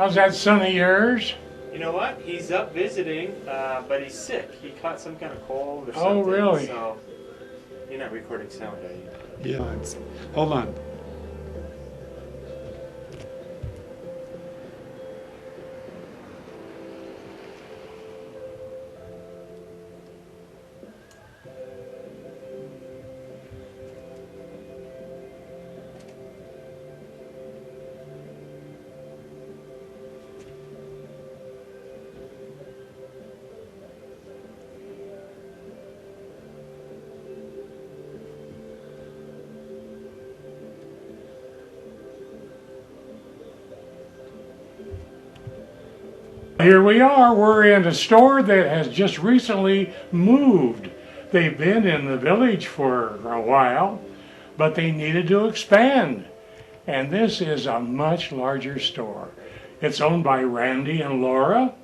How's that son of yours? You know what? He's up visiting, but he's sick. He caught some kind of cold or something. Oh, really? So you're not recording sound, are you? Yeah, hold on. Here we are. We're in a store that has just recently moved. They've been in the village for a while, but they needed to expand. And this is a much larger store. It's owned by Randy and Laura,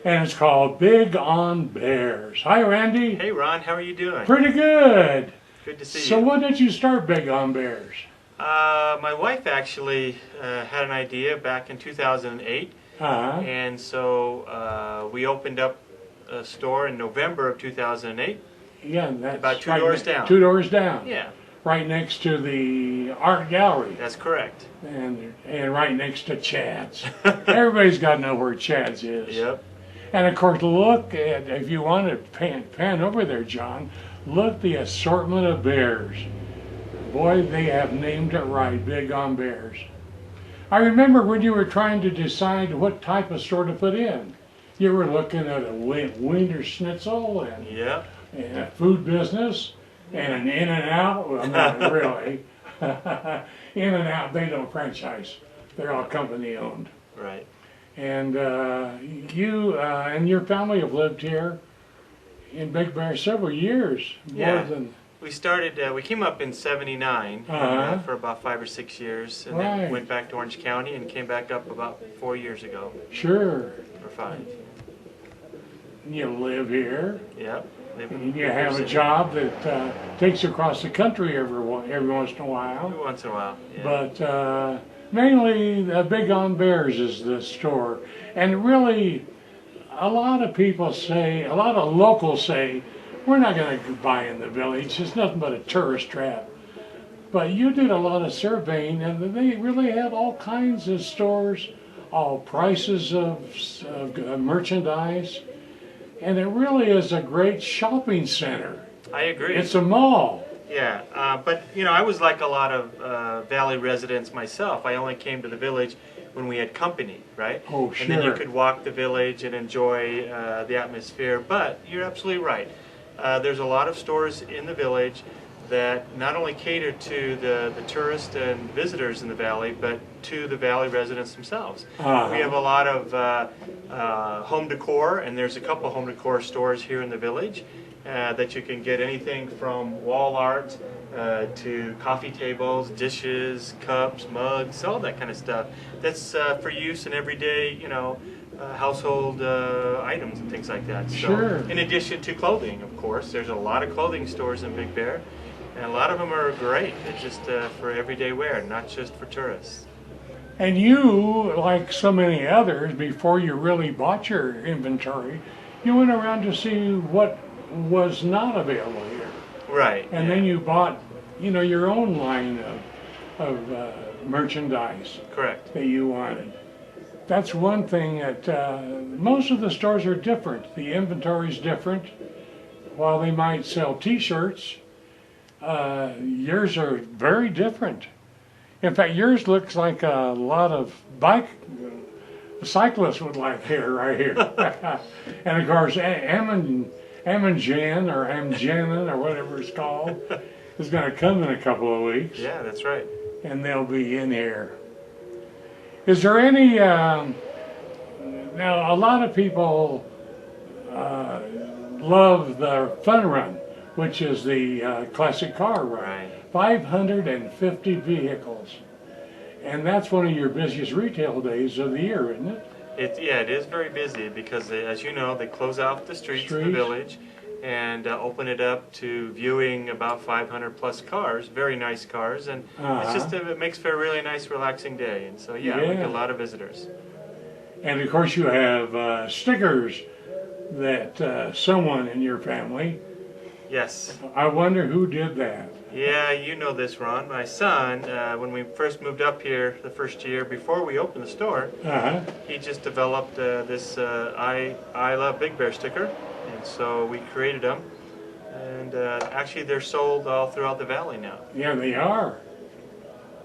and it's called Big on Bears. Hi, Randy. Hey, Ron. How are you doing? Pretty good. Good to see So you. when did you start Big on Bears? My wife actually had an idea back in 2008, Uh-huh. and so we opened up a store in November of 2008. Yeah, that's About two right doors down. 2 doors down. Yeah, Right next to the art gallery. that's correct. And right next to Chad's. Everybody's got to know where Chad's is. Yep. And of course, look at, if you want to pan over there, John, look the assortment of bears. Boy, they have named it right, Big on Bears. I remember when you were trying to decide what type of store to put in. You were looking at a Wiener Schnitzel and Yep. a food business and an In-N-Out. Well, not really. In-N-Out, they don't franchise. They're all company owned. Right. And you and your family have lived here in Big Bear several years. Yeah. More than, We started, we came up in 79 Uh-huh. for about 5 or 6 years, and Right. then went back to Orange County and came back up about 4 years ago, sure, or 5. you live here. Yep. And you have a job that takes you across the country every once in a while. Every once in a while. Yeah. But mainly Big on Bears is the store. And really, a lot of people say, a lot of locals say, we're not going to buy in the village. It's nothing but a tourist trap. But you did a lot of surveying, and they really have all kinds of stores, all prices of merchandise. And it really is a great shopping center. I agree. It's a mall. Yeah, but you know, I was like a lot of Valley residents myself. I only came to the village when we had company, right? Oh, And then you sure. could walk the village and enjoy the atmosphere. But you're absolutely right. There's a lot of stores in the village that not only cater to the tourists and visitors in the valley, but to the valley residents themselves. Uh-huh. We have a lot of home decor, and there's a couple home decor stores here in the village that you can get anything from wall art to coffee tables, dishes, cups, mugs, all that kind of stuff. That's for use in everyday, you know, household items and things like that. So, Sure. in addition to clothing, of course, there's a lot of clothing stores in Big Bear, and a lot of them are great. It's just for everyday wear, not just for tourists. And you, like so many others, before you really bought your inventory, you went around to see what was not available here. Right. And yeah. then you bought, you know, your own line of merchandise Correct. that you wanted. That's one thing that most of the stores are different. The inventory's different. While they might sell T-shirts, yours are very different. In fact, yours looks like a lot of cyclists would like here, right here. And of course, Ammon Jan or Amjanin or whatever it's called is going to come in a couple of weeks, Yeah, that's right. and they'll be in here. Is there any? Now, a lot of people love the Fun Run, which is the classic car run. Right. 550 vehicles. And that's one of your busiest retail days of the year, isn't it? It is very busy because, as you know, they close off the streets of the village and open it up to viewing about 500 plus cars, very nice cars, and it's just it makes for a really nice, relaxing day. And so, yeah, we get a lot of visitors. And of course you have stickers that someone in your family, Yes. I wonder who did that. Yeah, you know this, Ron. My son, when we first moved up here the first year before we opened the store, Uh-huh. he just developed this I Love Big Bear sticker, and so we created them. And actually, they're sold all throughout the valley now. Yeah, they are.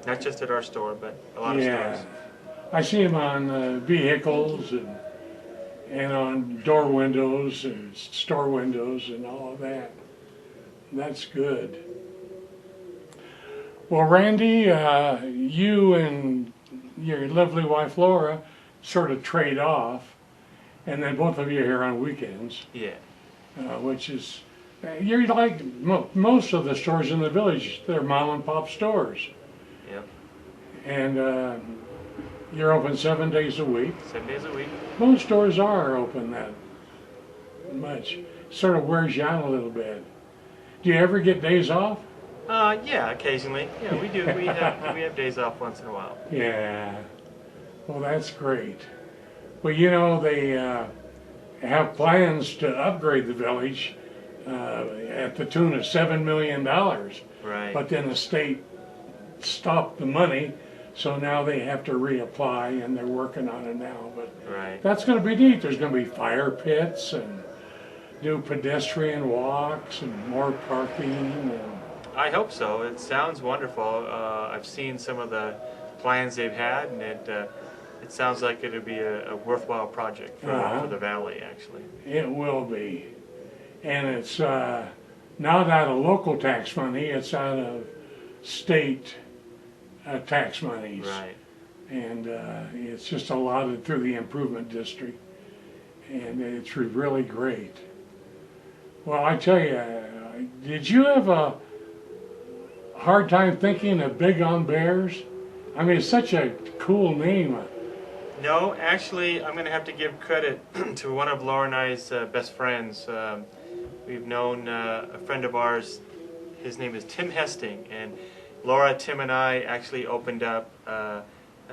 Not just at our store, but a lot of Yeah. stores. I see them on vehicles and on door windows and store windows and all of that. That's good. Well, Randy, you and your lovely wife Laura sort of trade off, and then both of you are here on weekends, Yeah. which is, you're like most of the stores in the village, they're mom and pop stores. Yep. And you're open 7 days a week. 7 days a week. Most stores are open that much. Sort of wears you out a little bit. Do you ever get days off? Yeah, occasionally. Yeah, we do. We have days off once in a while. Yeah. Well, that's great. Well, you know, they have plans to upgrade the village at the tune of $7 million. Right. But then the state stopped the money, so now they have to reapply, and they're working on it now. But Right. that's going to be neat. There's going to be fire pits and new pedestrian walks and more parking. And I hope so. It sounds wonderful. I've seen some of the plans they've had, and it sounds like it'll be a worthwhile project for the valley, actually. it will be. And it's not out of local tax money, it's out of state tax monies. Right. And it's just allotted through the improvement district. And it's really great. Well, I tell you, did you have a hard time thinking of Big on Bears? I mean, it's such a cool name. No, actually, I'm going to have to give credit to one of Laura and I's best friends. We've known a friend of ours. His name is Tim Hesting, and Laura, Tim, and I actually opened up a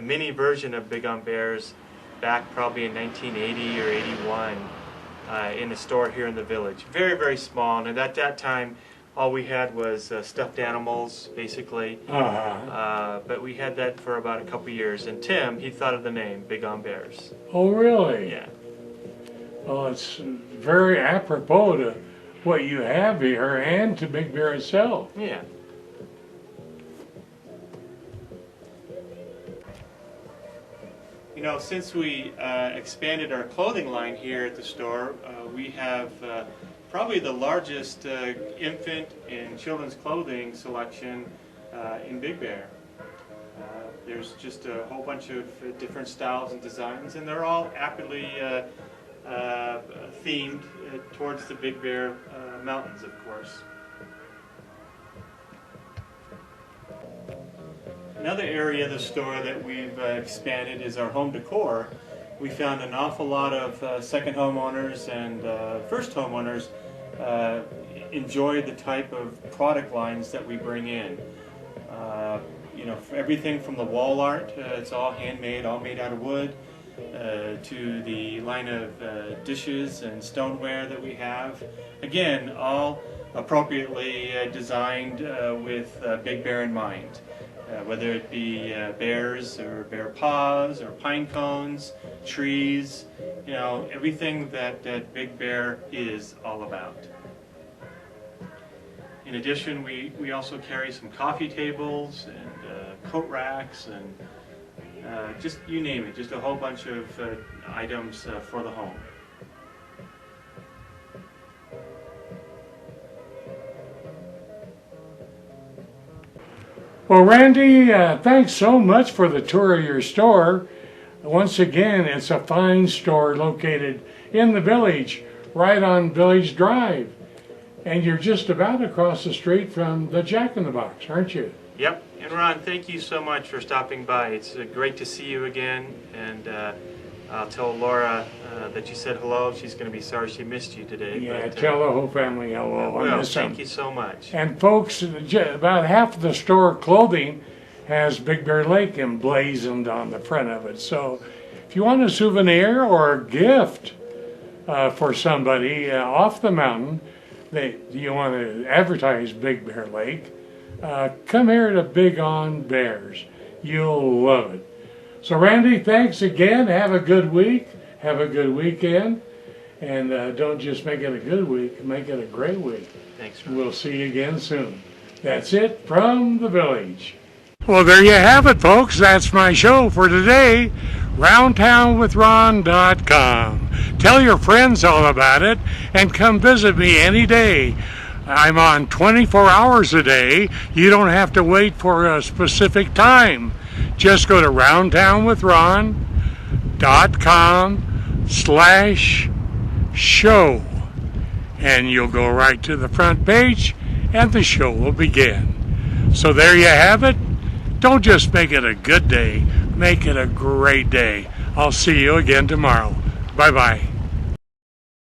mini version of Big on Bears back probably in 1980 or 81 in a store here in the village. Very, very small, and at that time, all we had was stuffed animals, basically. But we had that for about a couple years. And Tim, he thought of the name, Big on Bears. Oh, really? Yeah. Well, it's very apropos to what you have here and to Big Bear itself. Yeah. You know, since we expanded our clothing line here at the store, we have probably the largest infant and children's clothing selection in Big Bear. There's just a whole bunch of different styles and designs, and they're all aptly themed towards the Big Bear mountains, of course. Another area of the store that we've expanded is our home decor. We found an awful lot of second homeowners and first homeowners enjoy the type of product lines that we bring in. You know, everything from the wall art, it's all handmade, all made out of wood, to the line of dishes and stoneware that we have. Again, all appropriately designed with Big Bear in mind. Whether it be bears or bear paws or pine cones, trees, you know, everything that Big Bear is all about. In addition, we also carry some coffee tables and coat racks and just you name it, just a whole bunch of items for the home. Well, Randy, thanks so much for the tour of your store. Once again, it's a fine store located in the village, right on Village Drive. And you're just about across the street from the Jack in the Box, aren't you? Yep. And Ron, thank you so much for stopping by. It's great to see you again. And I'll tell Laura that you said hello. She's going to be sorry she missed you today. Yeah, but, tell the whole family hello. well, thank you so much. And folks, about half of the store clothing has Big Bear Lake emblazoned on the front of it. So If you want a souvenir or a gift for somebody off the mountain, you want to advertise Big Bear Lake, come here to Big on Bears. You'll love it. So Randy, thanks again. Have a good week. Have a good weekend. And don't just make it a good week, make it a great week. Thanks, Ron. We'll see you again soon. That's it from the village. Well, there you have it, folks. That's my show for today. RoundTownWithRon.com. Tell your friends all about it and come visit me any day. I'm on 24 hours a day. You don't have to wait for a specific time. Just go to RoundTownWithRon.com/show and you'll go right to the front page and the show will begin. So there you have it. Don't just make it a good day, make it a great day. I'll see you again tomorrow. Bye-bye.